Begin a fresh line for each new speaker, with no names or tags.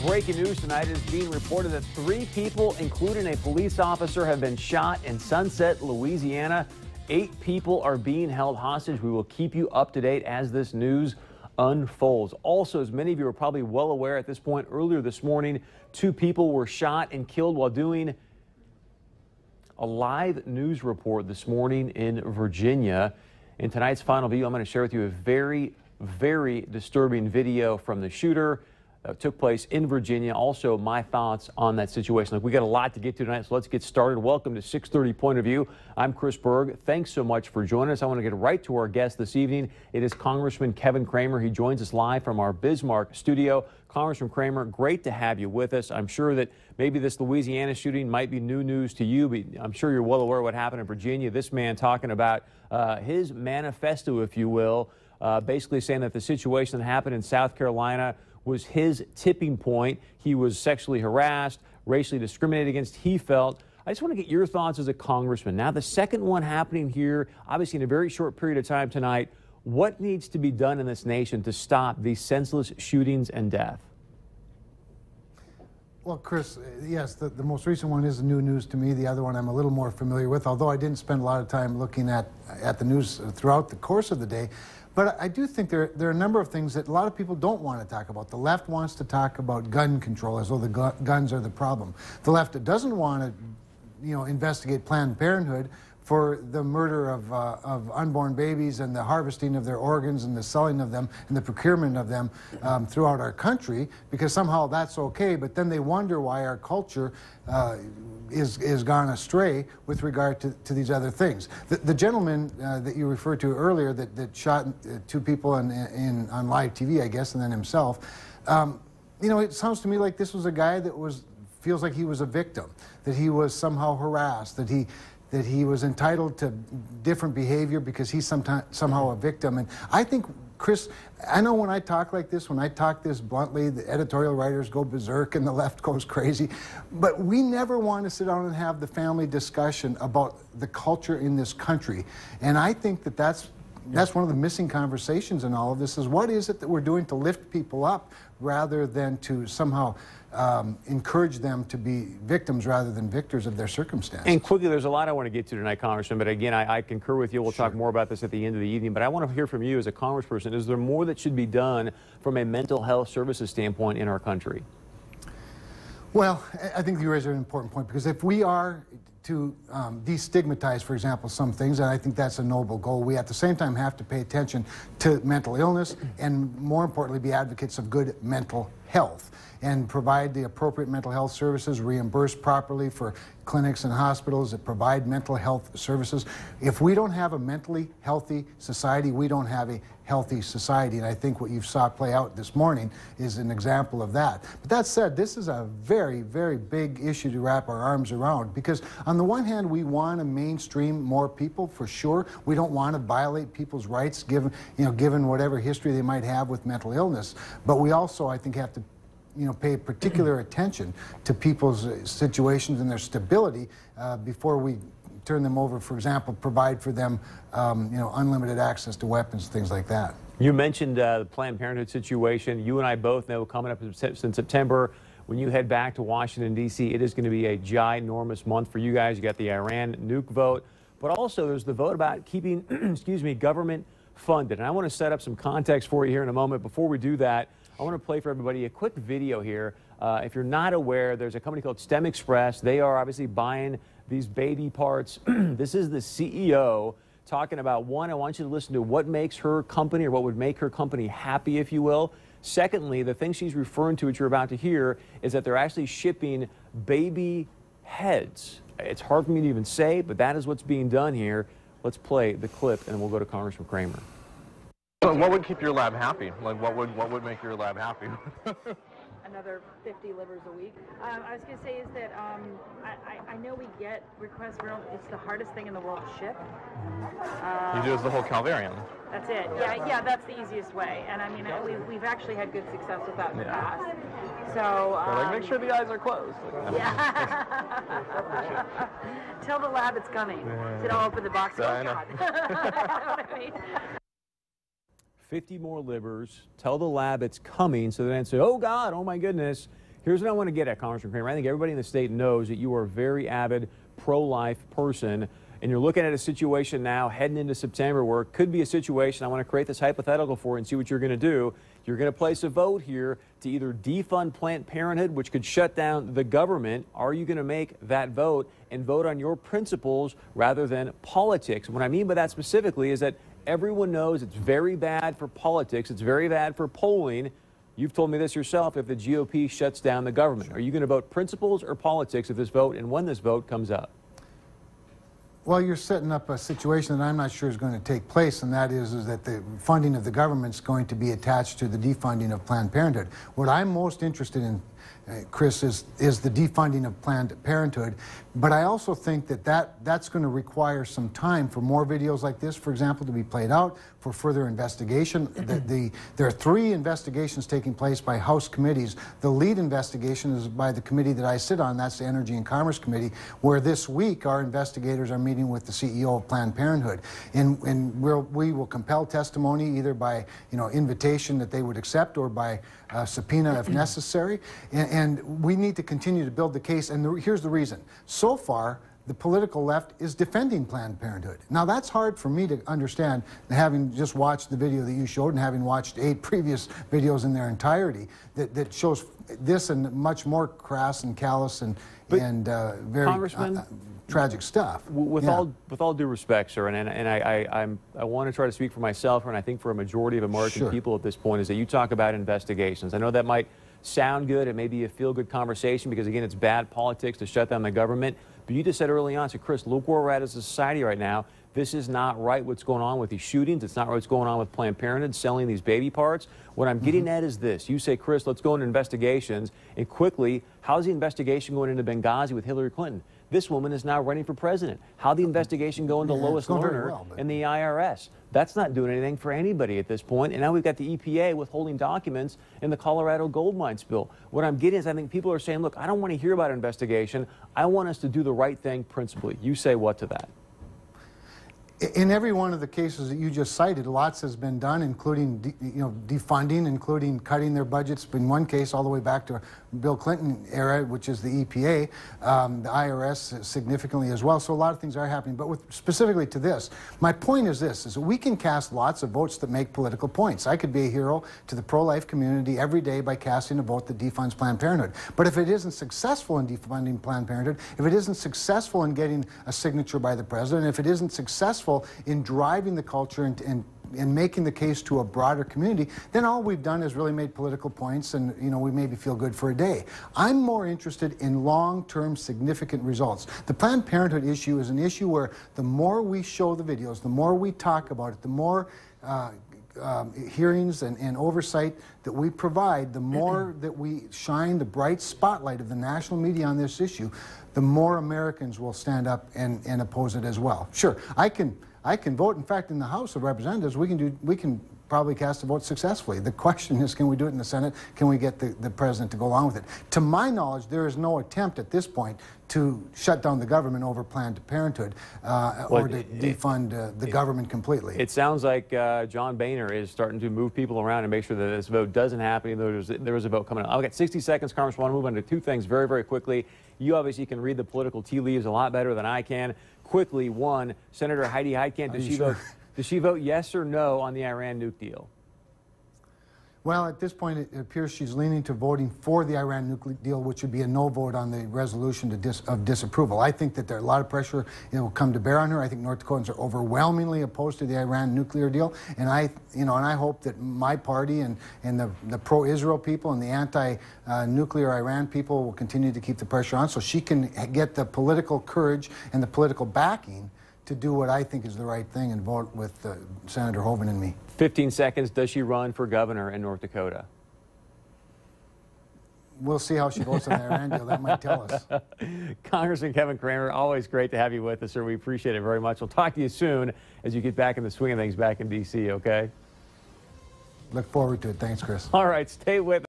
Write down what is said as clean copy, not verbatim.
Breaking news tonight is being reported that 3 people, including a police officer, have been shot in Sunset, Louisiana. 8 people are being held hostage. We will keep you up to date as this news unfolds. Also, as many of you are probably well aware at this point, earlier this morning, 2 people were shot and killed while doing a live news report this morning in Virginia. In tonight's final view, I'm going to share with you a very, very disturbing video from the shooter. Took place in Virginia. Also, my thoughts on that situation. Look, we got a lot to get to tonight, so let's get started. Welcome to 630 Point of View. I'm Chris Berg. Thanks so much for joining us. I want to get right to our guest this evening. It is Congressman Kevin Cramer. He joins us live from our Bismarck studio. Congressman Cramer, great to have you with us. I'm sure that maybe this Louisiana shooting might be new news to you, but I'm sure you're well aware of what happened in Virginia. This man talking about his manifesto, if you will, basically saying that the situation that happened in South Carolina was his tipping point. He was sexually harassed, racially discriminated against, he felt. I just want to get your thoughts as a congressman. Now, the second one happening here, obviously in a very short period of time tonight, what needs to be done in this nation to stop these senseless shootings and death?
Well, Chris, yes, the most recent one is new news to me. The other one I'm a little more familiar with, although I didn't spend a lot of time looking at the news throughout the course of the day. But I do think there are a number of things that a lot of people don't want to talk about. The left wants to talk about gun control as though the guns are the problem. The left doesn't want to, investigate Planned Parenthood for the murder of unborn babies and the harvesting of their organs and the selling of them and the procurement of them throughout our country, because somehow that's okay, but then they wonder why our culture is gone astray with regard to these other things. The gentleman that you referred to earlier that shot 2 people on live TV, I guess, and then himself, it sounds to me like this was a guy that feels like he was a victim, that he was somehow harassed, that he was entitled to different behavior because he's somehow a victim. And I think, Chris, I know when I talk like this, when I talk this bluntly, the editorial writers go berserk and the left goes crazy. But we never want to sit down and have the family discussion about the culture in this country. And I think that's one of the missing conversations in all of this, is what is it that we're doing to lift people up rather than to somehow encourage them to be victims rather than victors of their circumstances.
And quickly, there's a lot I want to get to tonight, Congressman, but again, I concur with you. We'll talk more about this at the end of the evening, but I want to hear from you as a congressperson. Is there more that should be done from a mental health services standpoint in our country?
Well, I think you raise an important point, because if we are to destigmatize, for example, some things, and I think that's a noble goal, we at the same time have to pay attention to mental illness and, more importantly, be advocates of good mental health and provide the appropriate mental health services, reimburse properly for clinics and hospitals that provide mental health services. If we don't have a mentally healthy society, we don't have a healthy society. And I think what you saw play out this morning is an example of that. But that said, this is a very, very big issue to wrap our arms around, because on the one hand, we want to mainstream more people, for sure. We don't want to violate people's rights given whatever history they might have with mental illness. But we also, I think, have to pay particular attention to people's situations and their stability before we turn them over, for example, provide for them, unlimited access to weapons, things like that.
You mentioned the Planned Parenthood situation. You and I both know coming up in September, when you head back to Washington, D.C., it is going to be a ginormous month for you guys. You got the Iran nuke vote, but also there's the vote about keeping, government funded. And I want to set up some context for you here in a moment. Before we do that, I want to play for everybody a quick video here. If you're not aware, there's a company called STEM Express. They are obviously buying these baby parts. This is the CEO talking about, one, I want you to listen to what makes her company, or what would make her company happy, if you will. Secondly, the thing she's referring to, which you're about to hear, is that they're actually shipping baby heads. It's hard for me to even say, but that is what's being done here. Let's play the clip, and we'll go to Congressman Cramer.
So what would keep your lab happy? Like, what would make your lab happy?
Another 50 livers a week. I was going to say is that I know we get requests for, it's the hardest thing in the world to ship.
You do is the whole Calvarium.
That's it. Yeah, that's the easiest way. And I mean, we've actually had good success with that in the past. So
like, make sure the eyes are closed.
Yeah. Tell the lab it's coming. So don't open the box. Oh, God. You know what I mean?
50 more livers, tell the lab it's coming, so then say, oh God, oh my goodness. Here's what I want to get at, Congressman Cramer. I think everybody in the state knows that you are a very avid pro-life person, and you're looking at a situation now heading into September where it could be a situation. I want to create this hypothetical for you and see what you're going to do. You're going to place a vote here to either defund Planned Parenthood, which could shut down the government. Are you going to make that vote and vote on your principles rather than politics? What I mean by that specifically is that everyone knows it's very bad for politics. It's very bad for polling. You've told me this yourself, if the GOP shuts down the government. Are you going to vote principles or politics if this vote and when this vote comes up?
Well, you're setting up a situation that I'm not sure is going to take place, and that is that the funding of the government is going to be attached to the defunding of Planned Parenthood. What I'm most interested in, Chris, is the defunding of Planned Parenthood, but I also think that's going to require some time for more videos like this, for example, to be played out, for further investigation. There are 3 investigations taking place by House committees. The lead investigation is by the committee that I sit on, that's the Energy and Commerce Committee, where this week our investigators are meeting with the CEO of Planned Parenthood. And we will compel testimony either by invitation that they would accept or by subpoena if necessary. And we need to continue to build the case. And here's the reason. So far, the political left is defending Planned Parenthood. Now, that's hard for me to understand, having just watched the video that you showed and having watched 8 previous videos in their entirety that shows this and much more crass and callous and very tragic stuff.
With all due respect, sir, and I want to try to speak for myself, and I think for a majority of American people at this point, is that you talk about investigations. I know that might sound good, it may be a feel-good conversation because, again, it's bad politics to shut down the government. But you just said early on, so Chris, look where we're at as a society right now. This is not right what's going on with these shootings. It's not right what's going on with Planned Parenthood selling these baby parts. What I'm getting at is this. You say, Chris, let's go into investigations. And quickly, how's the investigation going into Benghazi with Hillary Clinton? This woman is now running for president. How'd the investigation go into Lois Lerner and the IRS? That's not doing anything for anybody at this point. And now we've got the EPA withholding documents in the Colorado gold mine spill. What I'm getting is I think people are saying, look, I don't want to hear about an investigation. I want us to do the right thing principally. You say what to that?
In every one of the cases that you just cited, lots has been done, including defunding, including cutting their budgets. In one case, all the way back to Bill Clinton era, which is the EPA, the IRS significantly as well. So a lot of things are happening. But specifically to this, my point is this: is that we can cast lots of votes that make political points. I could be a hero to the pro-life community every day by casting a vote that defunds Planned Parenthood. But if it isn't successful in defunding Planned Parenthood, if it isn't successful in getting a signature by the president, if it isn't successful in driving the culture and making the case to a broader community, then all we've done is really made political points and we maybe feel good for a day. I'm more interested in long-term significant results. The Planned Parenthood issue is an issue where the more we show the videos, the more we talk about it, the more hearings and oversight that we provide, the more that we shine the bright spotlight of the national media on this issue, the more Americans will stand up and oppose it as well. Sure, I can vote. In fact, in the House of Representatives, we can probably cast a vote successfully. The question is, can we do it in the Senate? Can we get the president to go along with it? To my knowledge, there is no attempt at this point to shut down the government over Planned Parenthood or to defund the government completely.
It sounds like John Boehner is starting to move people around and make sure that this vote doesn't happen, even though there is a vote coming up. I've got 60 seconds, Congressman. I want to move on to 2 things very, very quickly. You obviously can read the political tea leaves a lot better than I can. Quickly, one, Senator Heidi Heitkamp, does she vote yes or no on the Iran nuke deal?
Well, at this point, it appears she's leaning to voting for the Iran nuclear deal, which would be a no vote on the resolution of disapproval. I think that there's a lot of pressure will come to bear on her. I think North Dakotans are overwhelmingly opposed to the Iran nuclear deal, and I hope that my party and the pro-Israel people and the anti-nuclear Iran people will continue to keep the pressure on, so she can get the political courage and the political backing to do what I think is the right thing and vote with Senator Hoeven and me.
15 seconds. Does she run for governor in North Dakota?
We'll see how she votes on the Iran deal. That might tell us.
Congressman Kevin Cramer, always great to have you with us, sir. We appreciate it very much. We'll talk to you soon as you get back in the swing of things back in D.C., okay?
Look forward to it. Thanks, Chris.
All right, stay with us.